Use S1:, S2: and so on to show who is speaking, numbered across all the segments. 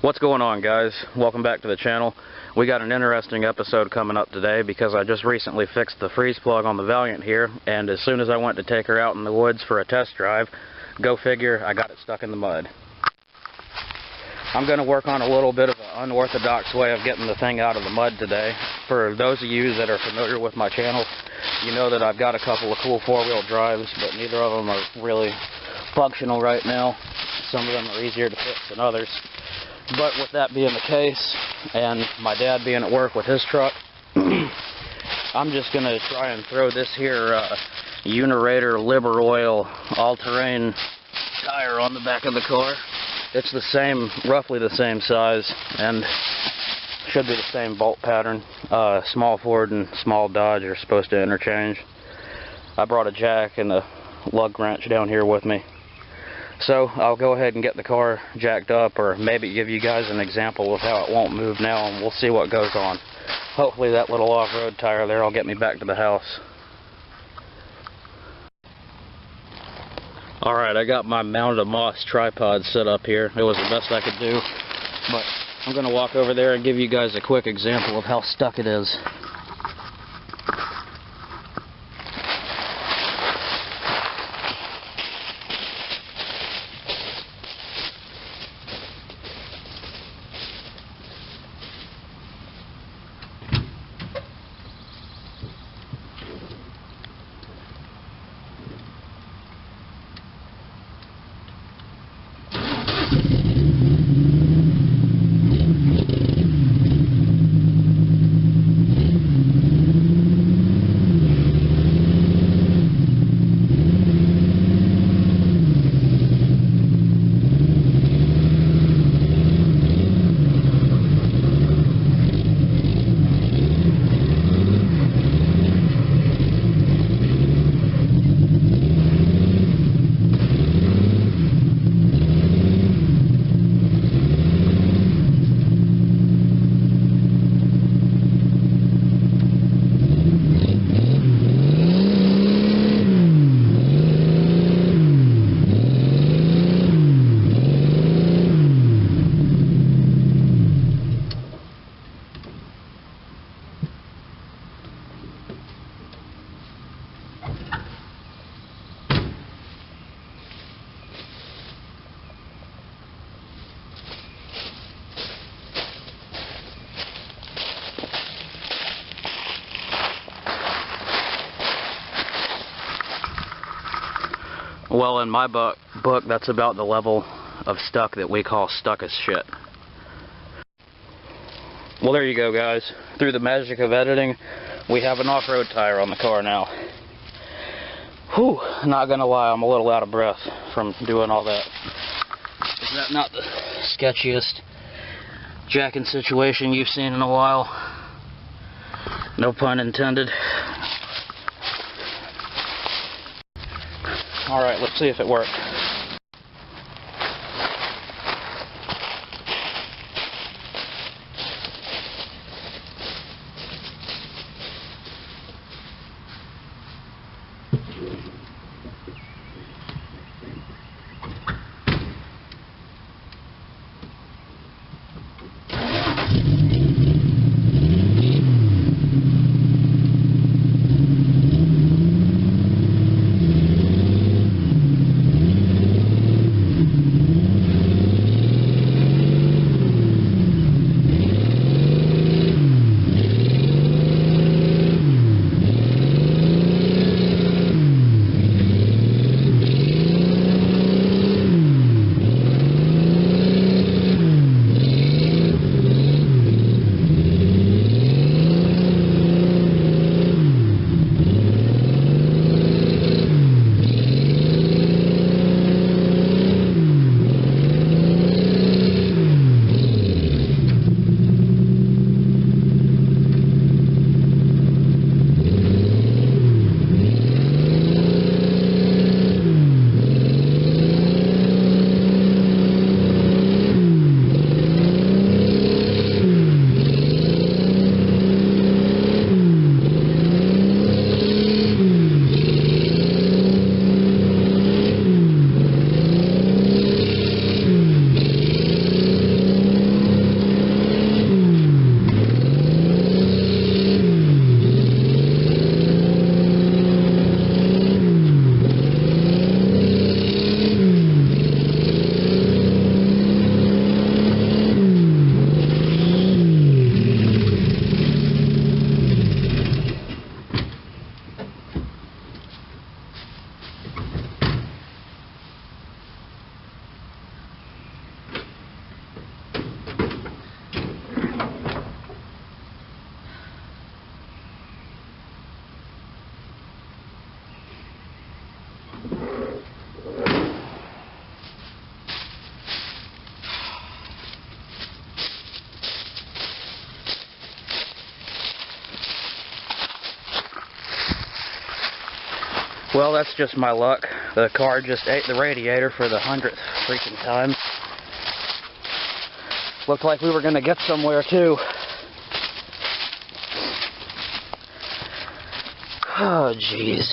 S1: What's going on, guys? Welcome back to the channel. We got an interesting episode coming up today because I just recently fixed the freeze plug on the Valiant here, and as soon as I went to take her out in the woods for a test drive, go figure, I got it stuck in the mud. I'm going to work on a little bit of an unorthodox way of getting the thing out of the mud today. For those of you that are familiar with my channel, you know that I've got a couple of cool four-wheel drives, but neither of them are really functional right now. Some of them are easier to fix than others. But with that being the case, and my dad being at work with his truck, I'm just going to try and throw this here Unirator Liberoil all-terrain tire on the back of the car. It's the same, roughly the same size, and should be the same bolt pattern. Small Ford and small Dodge are supposed to interchange. I brought a jack and a lug wrench down here with me. So I'll go ahead and get the car jacked up, or maybe give you guys an example of how it won't move now, and we'll see what goes on. Hopefully that little off-road tire there will get me back to the house. Alright, I got my Mounted Moss tripod set up here. It was the best I could do, but I'm going to walk over there and give you guys a quick example of how stuck it is. Well, in my book, that's about the level of stuck that we call stuck as shit. Well, there you go, guys. Through the magic of editing, we have an off-road tire on the car now. Whew, not gonna lie, I'm a little out of breath from doing all that. Is that not the sketchiest jacking situation you've seen in a while? No pun intended. Alright, let's see if it works. Well, that's just my luck. The car just ate the radiator for the 100th freaking time. Looked like we were going to get somewhere, too. Oh, jeez.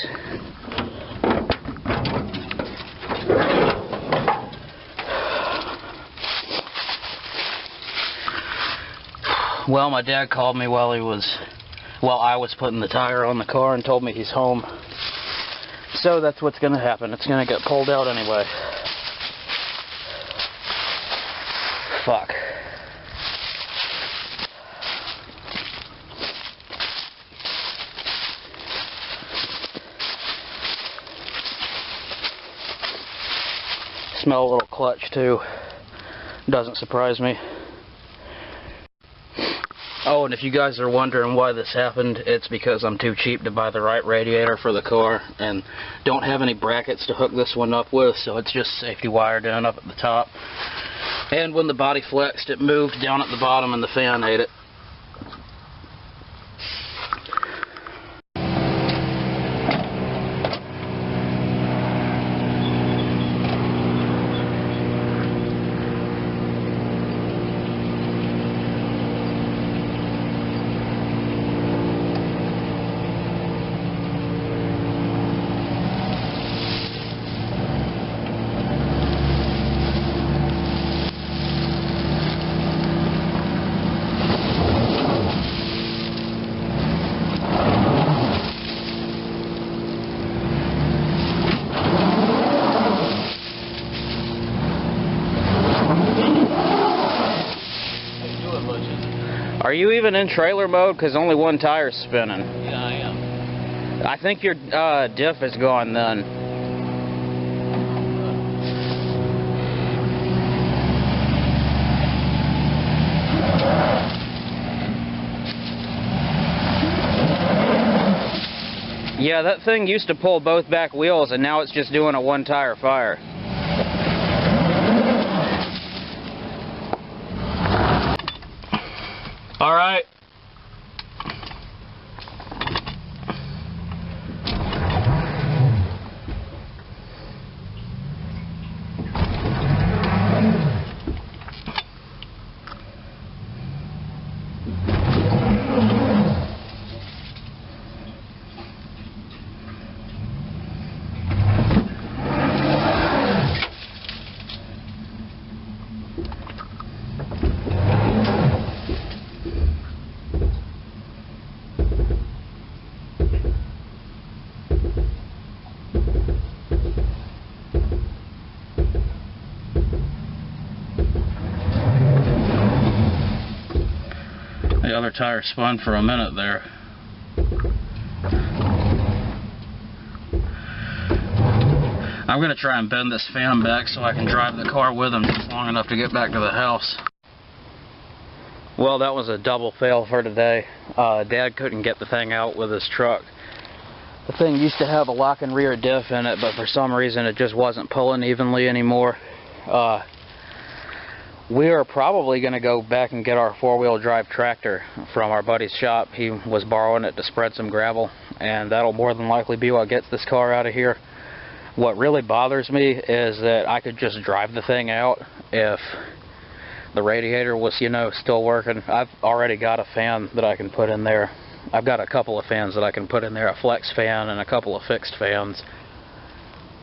S1: Well, my dad called me while I was putting the tire on the car and told me he's home. So that's what's going to happen. It's going to get pulled out anyway. Fuck. Smell a little clutch too. Doesn't surprise me. Oh, and if you guys are wondering why this happened, it's because I'm too cheap to buy the right radiator for the car and don't have any brackets to hook this one up with, so it's just safety wired in up at the top. And when the body flexed, it moved down at the bottom and the fan ate it. Are you even in trailer mode? Because only one tire's spinning.
S2: Yeah, I am.
S1: I think your diff is gone then. Yeah, that thing used to pull both back wheels and now it's just doing a one tire fire. All right. The other tire spun for a minute there. I'm going to try and bend this fan back so I can drive the car with him just long enough to get back to the house. Well, that was a double fail for today. Dad couldn't get the thing out with his truck. The thing used to have a lock and rear diff in it, but for some reason it just wasn't pulling evenly anymore. We are probably going to go back and get our four-wheel drive tractor from our buddy's shop. He was borrowing it to spread some gravel, and that'll more than likely be what gets this car out of here. What really bothers me is that I could just drive the thing out if the radiator was, you know, still working. I've already got a fan that I can put in there. I've got a couple of fans that I can put in there, a flex fan and a couple of fixed fans.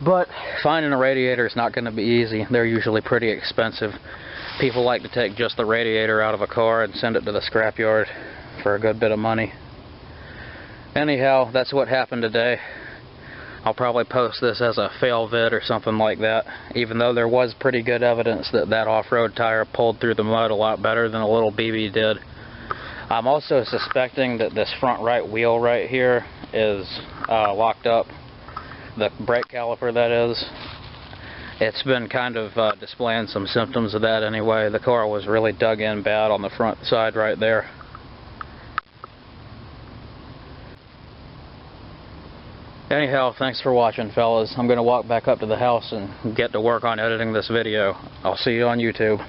S1: But finding a radiator is not going to be easy. They're usually pretty expensive. People like to take just the radiator out of a car and send it to the scrapyard for a good bit of money. Anyhow, that's what happened today. I'll probably post this as a fail vid or something like that, even though there was pretty good evidence that that off-road tire pulled through the mud a lot better than a little BB did. I'm also suspecting that this front right wheel right here is locked up. The brake caliper, that is. It's been kind of displaying some symptoms of that anyway. The car was really dug in bad on the front side right there. Anyhow, thanks for watching, fellas. I'm going to walk back up to the house and get to work on editing this video. I'll see you on YouTube.